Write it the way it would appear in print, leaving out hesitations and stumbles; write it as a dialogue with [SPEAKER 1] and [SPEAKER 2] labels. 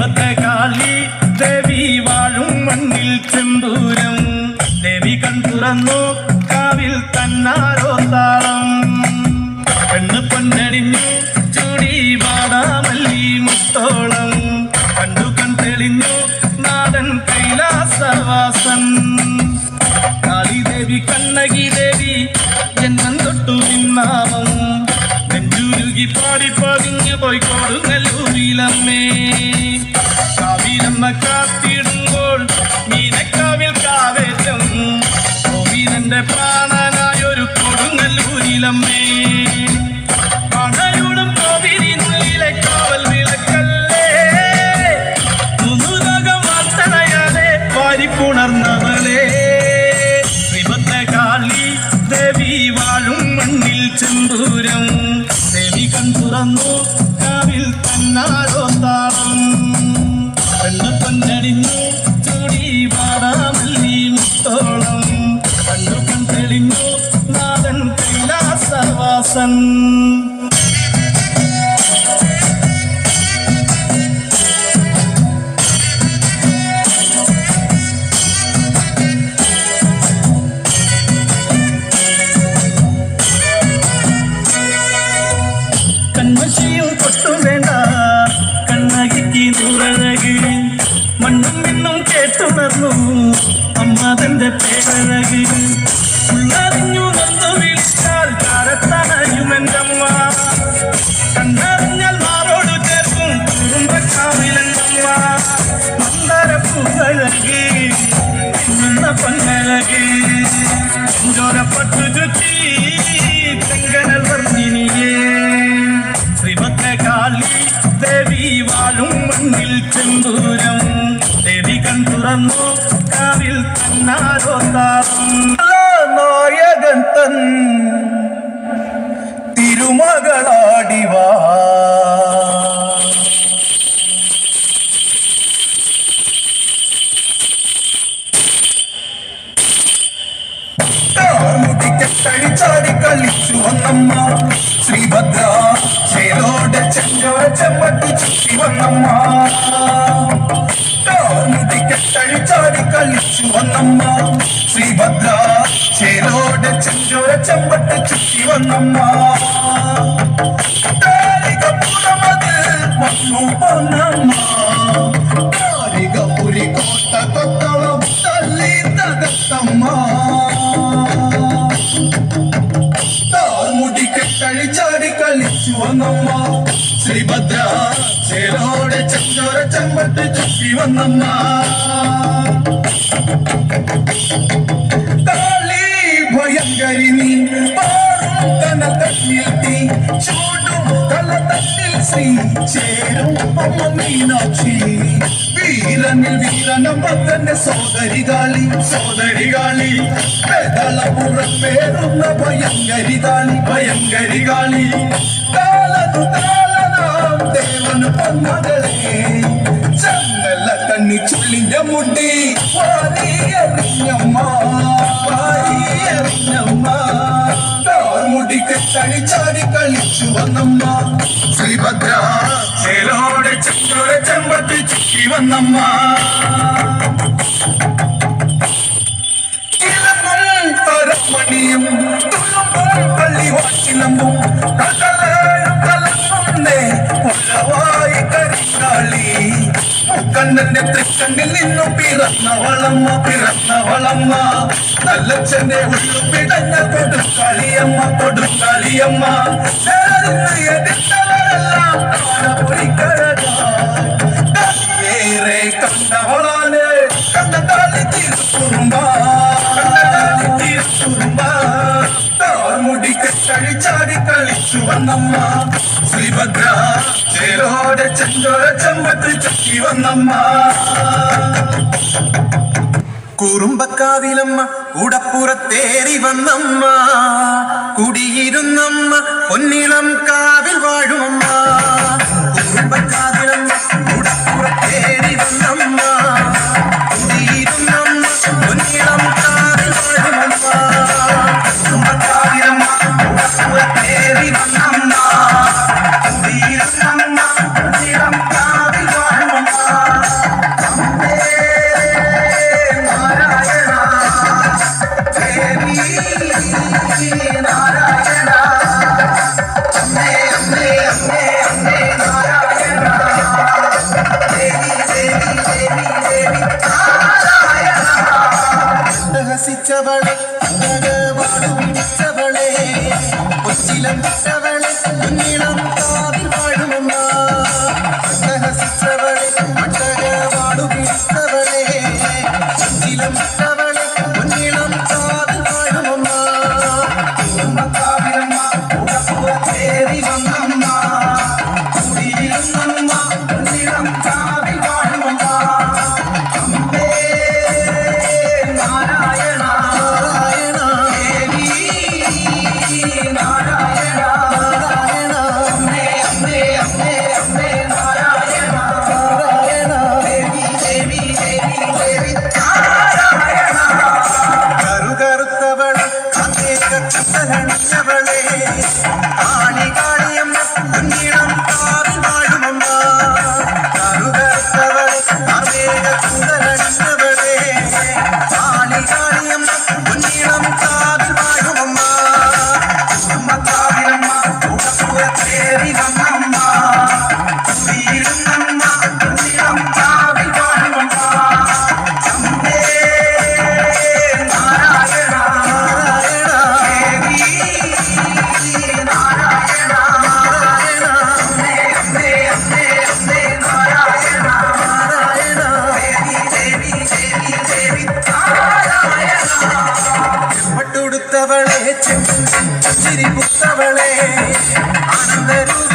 [SPEAKER 1] ശ്രീഭദ്രകാളി ദേവി വാഴും മണ്ണിൽ ചെന്തൂരം ദേവി കൺതുറന്നു കാവിൽ തന്നാരോ താളം പെണ്ണ് പൊന്നണിഞ്ഞു ചൂടി വാടാമല്ലി മുത്തോളം കണ്ടു കൺ തെളിഞ്ഞു നാടൻ കൈലാസവാസൻ കാളിദേവി കണ്ണകി ദേവി ജന്മം തൊട്ടു നിന്നാമം നെഞ്ചുരുകി പാടി പതിഞ്ഞു പോയി കൊടുങ്ങല്ലൂരിലമ്മേ കാവിലമ്മ കാത്തിടുമ്പോൾ മീനക്കാവിൽ കാവേറ്റം കോവിലന്റെ പ്രാണനായൊരു കൊടുങ്ങല്ലൂരിലമ്മേ പണയോടും കോവിലിനുള്ളിലെ കാവൽ വിളക്കല്ലേ മുന്നുലോകം വാർത്തനയാലെ വാരിപ്പുണർന്നവളെ ശ്രീഭദ്രകാളി ദേവി വാഴും മണ്ണിൽ ചെന്തൂരം ദേവി കൺതുറന്നു കാവിൽ തന്നാരോ താളം പെണ്ണ് പൊന്നണിഞ്ഞു ചൂടി വാടാമല്ലി മുത്തോളം കണ്ടു കൺ തെളിഞ്ഞു നാടൻ കൈലാസവാസൻ കൺമശിയും കൊട്ടും വേണ്ട കണ്ണകിക്ക് നൂറഴക് മണ്ണും മിന്നും കേട്ടുണർന്നു അമ്മ തന്റെ പേരഴക് ഉള്ളറിഞ്ഞു നന്നു വിളിച്ചാൽ കാരത്തണയുമെൻ്റമ്മ കണ്ടറിഞ്ഞാൽ മാറോടു ചേർക്കും കുടുംബക്കാവിലെൻ്റമ്മ മന്ദരപ്പൂവഴക് നിന്ന പൊന്നഴക് ചോരപ്പട്ടു ചുറ്റി ചെങ്കനൽ വർണ്ണിനിയേ ശ്രീഭദ്രകാളി ദേവി വാഴും മണ്ണിൽ ചെന്തൂരം ദേവി കൺതുറന്നു കാവിൽ തന്നാരോ താളം നായകൻ തൻ തിരുമകളാടിവാ മുടിക്കെട്ടഴിച്ചാടി കളിച്ചു വന്നമ്മ ശ്രീഭദ്ര ചേലോടെ ചെഞ്ചോര ചെമ്പട്ടി ചുറ്റി വന്നമ്മ മുടിക്കെട്ടഴിച്ചാടി കളിച്ചു വന്നമ്മ ശ്രീഭദ്ര ചേലോടെ ചെഞ്ചോര ചെമ്പട്ടി ചുറ്റി വന്നമ്മ വന്നു വന്നമ്മ കാലികപുരി കോട്ട കൊത്തളം തല്ലി തകത്തമ്മ മുടിക്കെട്ടഴിച്ചാടി കളിച്ചു വന്നമ്മ ശ്രീഭദ്ര ചേലോടെ ചെഞ്ചോര ചെമ്പട്ട് ചുറ്റി വന്നമ്മ കാളി ഭയങ്കരി നീ പാറും കന തട്ടിൽ ചൂടും തല തട്ടിൽ ശ്രീ ചേരും അമ്മ മീനാക്ഷി വീരനിൽ വീരനമ്മ തന്നെ സോദരികാളി പേരുന്ന ഭയങ്കരികാളി കാലതു കാലനാം ദേവന് പൊന്മകളെ ചങ്ങല കണ്ണി ചുള്ളിന്റെ മുടി വാരിയറിഞ്ഞമ്മ മുടിക്കെട്ടഴിച്ചാടി കളിച്ചു വന്നമ്മ ശ്രീഭദ്ര ചേലോടെ ചെഞ്ചോര ചെമ്പത്തി ചുറ്റി വന്നമ്മ മണിയും പള്ളി വാക്കിലമ്പും ഉള്ളവായി കരിക്കാളി മുക്കണ്ണന്റെ തൃക്കണ്ണിൽ നിന്നു പിറന്നവളമ്മ നല്ലച്ഛന്റെ ഉള്ളു പിടഞ്ഞ കൊടുക്കളിയമ്മ എതിർത്തവരെല്ലാം ഏറെ കണ്ടവളാണ് കണ്ട താളി തീർക്കുറുമ്പ മുടിക്കെട്ടഴിച്ചാടി കളിച്ചു വന്നമ്മ ശ്രീഭദ്ര ചേലോടെ ചെഞ്ചോര ചെമ്പത്ത് ചുറ്റി വന്നമ്മ കുറുമ്പക്കാവിലമ്മ കൂടപ്പുറത്തേറി വന്നമ്മ കുടിയിരുന്നമ്മ പൊന്നിളം കാവിൽ വാഴുമമ്മ കുറുമ്പക്കാവിലമ്മ കൂടപ്പുറത്തേറി വന്നമ്മ കുടിയിരുന്നമ്മ പൊന്നിളം കാവിൽ വാഴുമമ്മ കുറുമ്പക്കാവിലമ്മ കൂടപ്പുറത്തേറി വന്നമ്മ കുടിയിരുന്നമ്മ പൊന്നിളം കാവിൽ വാഴുമമ്മ വാടുപിടിച്ചവളെ വാടുപിടിച്ചവളെ കൊച്ചിലം വിട്ടവളെ കുഞ്ഞിളം കാവിൽ വാഴുമമ്മ അട്ടഹസിച്ചവളെ അട്ടക വാടുപിടിച്ചവളെ കൊച്ചിലം വിട്ടവളെ കുഞ്ഞിളം കാവിൽ വാഴുമമ്മ കാവിലമ്മ ചേരി വന്നമ്മ കുടിയിരുന്നമ്മ കുഞ്ഞിളം കാവിൽ വാഴുമമ്മ കറുകറുത്തവളെ കത്തലണിഞ്ഞവളെ കാളി കാളിയമ്മ കുഞ്ഞിളം കാവിൽ വാഴുമമ്മ കറുകറുത്തവളെ കത്തലണിഞ്ഞവളെ കാളി കാളിയമ്മ കുഞ്ഞിളം കാവിൽ വാഴുമമ്മ കാവിലമ്മ ചേരി വന്നമ്മ കുടിയിരുന്നമ്മ കുഞ്ഞിളം കാവിൽ വാഴുമമ്മ ചെമ്പട്ടുടുത്തവളെ ചെച്ചിരി പുത്തവളെ ആനന്ദരൂപ